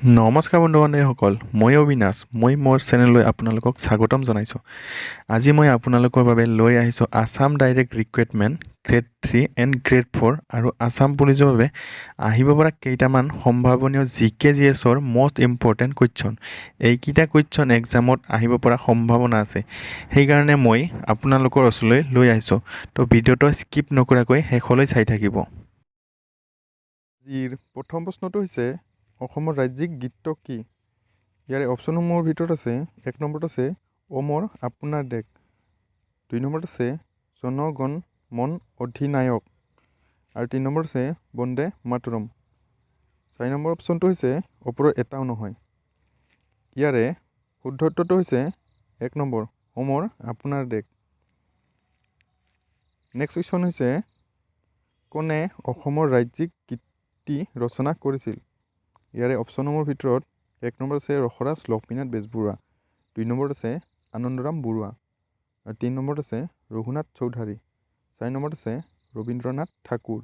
নমস্কাৰ বন্ধু বান্ধৱীসকল, মই অবিনাশ। মই মোৰ চেনেললৈ আপোনালোকক স্বাগতম জনাইছোঁ। আজি মই আপোনালোকৰ বাবে লৈ আহিছোঁ Assam direct recruitment grade 3 and grade 4 আৰু আছাম পুলিচৰ বাবে আহিব পৰা কেইটামান সম্ভাৱনীয় GK/GSৰ মষ্ট ইম্পৰ্টেণ্ট কুৱেশ্যন। এইকেইটা কুৱেশ্যন এক্সামত আহিব পৰা সম্ভাৱনা আছে, সেইকাৰণে মই আপোনালোকৰ ওচৰলৈ লৈ আহিছোঁ। তো ভিডিঅ'টো স্কিপ নকৰাকৈ শেষলৈ চাই থাকিব। আজিৰ প্ৰথম প্ৰশ্নটো হৈছে অসমৰ ৰাজ্যিক গীত কি? ইয়াৰে অপশ্যনসমূহৰ ভিতৰত আছে, 1 নম্বৰত আছে অমৰ আপোনাৰ দেশ, 2 নম্বৰত আছে জনগণ মন অধিনায়ক আৰু 3 নম্বৰত আছে বন্দে মাতৰম। 4 নম্বৰ অপশ্যনটো হৈছে ওপৰৰ এটাও নহয়। ইয়াৰে শুদ্ধ উত্তৰটো হৈছে 1 নম্বৰ অমৰ আপোনাৰ দেশ। নেক্সট কুৱেশ্যন হৈছে কোনে অসমৰ ৰাজ্যিক গীতটি ৰচনা কৰিছিল? ইয়াৰে অপশ্যনসমূহৰ ভিতৰত 1 নম্বৰত আছে ৰসৰাজ লক্ষ্মীনাথ বেজবৰুৱা, 2 নম্বৰত আছে আনন্দৰাম বৰুৱা আৰু 3 নম্বৰত আছে ৰঘুনাথ চৌধাৰী, 4 নম্বৰত আছে ৰবীন্দ্ৰনাথ ঠাকুৰ।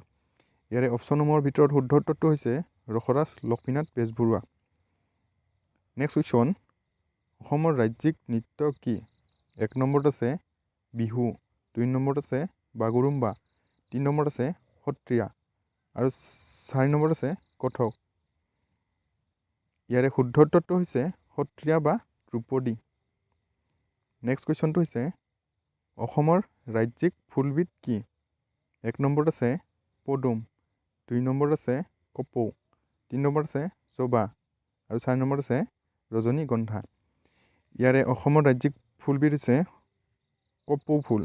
ইয়াৰে অপশ্যনসমূহৰ ভিতৰত শুদ্ধ উত্তৰটো হৈছে ৰসৰাজ লক্ষ্মীনাথ বেজবৰুৱা। নেক্সট কুৱেশ্যন, অসমৰ ৰাজ্যিক নৃত্য কি? 1 নম্বৰত আছে বিহু, 2 নম্বৰত আছে বাগৰুম্বা, 3 নম্বৰত আছে সত্ৰীয়া আৰু 4 নম্বৰত আছে কথক। ইয়াৰে শুদ্ধ উত্তৰটো হৈছে সত্ৰীয়া বা ধ্ৰুপদী। নেক্সট কুৱেশ্যনটো হৈছে অসমৰ ৰাজ্যিক ফুলবিধ কি? 1 নম্বৰত আছে পদুম, 2 নম্বৰত আছে কপৌ, 3 নম্বৰত আছে জবা আৰু 4 নম্বৰত আছে ৰজনীগন্ধা। ইয়াৰে অসমৰ ৰাজ্যিক ফুলবিধ হৈছে কপৌ ফুল।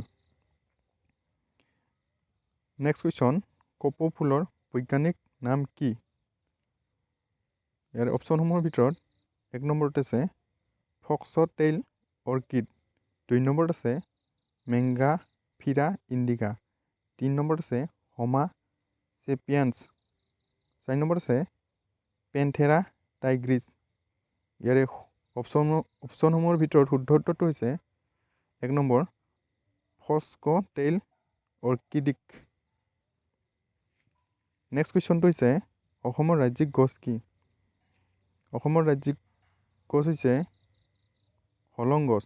নেক্সট কুৱেশ্যন, কপৌ ফুলৰ বৈজ্ঞানিক নাম কি? ইয়াৰ অপশ্যনসমূহৰ ভিতৰত 1 নম্বৰত আছে ফক্সটেইল অৰ্কিড, 2 নম্বৰত আছে মেংগাফিৰা ইণ্ডিকা, 3 নম্বৰত আছে হোমা চেপিয়ান্স, 4 নম্বৰত আছে পেন্থেৰা টাইগ্ৰিছ। ইয়াৰে অপশ্যনসমূহৰ ভিতৰত শুদ্ধ উত্তৰটো হৈছে 1 নম্বৰ ফক্সটেইল অৰ্কিডিক। নেক্সট কুৱেশ্যনটো হৈছে অসমৰ ৰাজ্যিক গছ কি? অসমৰ ৰাজ্যিক গছ হৈছে হলং গছ।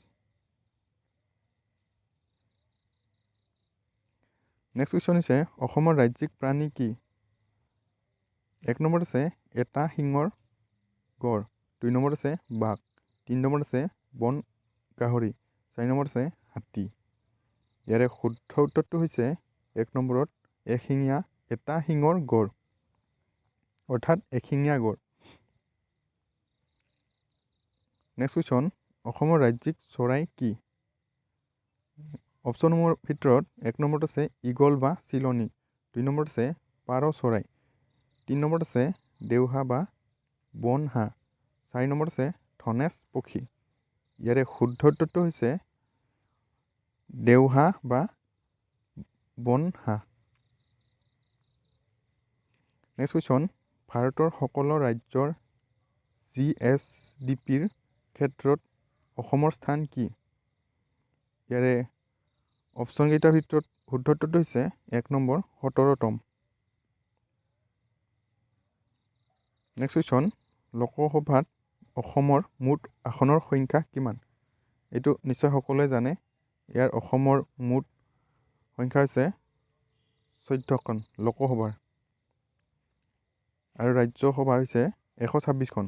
নেক্সট কুৱেশ্যন হৈছে অসমৰ ৰাজ্যিক প্ৰাণী কি? 1 নম্বৰত আছে এটা শিঙৰ গড়, 2 নম্বৰত আছে বাঘ, 3 নম্বৰত আছে বন গাহৰি, 4 নম্বৰত আছে হাতী। ইয়াৰে শুদ্ধ উত্তৰটো হৈছে 1 নম্বৰত এটা শিঙৰ গড়, অৰ্থাৎ এশিঙীয়া গড়। নেক্সট কুৱেশ্যন, অসমৰ ৰাজ্যিক চৰাই কি? অপশ্যনসমূহৰ ভিতৰত 1 নম্বৰত আছে ঈগল বা চিলনী, 2 নম্বৰত আছে পাৰ চৰাই, 3 নম্বৰত আছে দেওহা বা বন হাঁহ, 4 নম্বৰত আছে ধনেশ পক্ষী। ইয়াৰে শুদ্ধ উত্তৰটো হৈছে দেওহা বা বন হাঁহ। নেক্সট কুৱেশ্যন, ভাৰতৰ সকলো ৰাজ্যৰ GSDPৰ ক্ষেত্ৰত অসমৰ স্থান কি? ইয়াৰে অপশ্যনকেইটাৰ ভিতৰত শুদ্ধ উত্তৰটো হৈছে 1 নম্বৰ 17তম। নেক্সট কুৱেশ্যন, লোকসভাত অসমৰ মুঠ আসনৰ সংখ্যা কিমান? এইটো নিশ্চয় সকলোৱে জানে। ইয়াৰ অসমৰ মুঠ সংখ্যা হৈছে 14খন লোকসভাৰ আৰু ৰাজ্যসভাৰ হৈছে 126খন।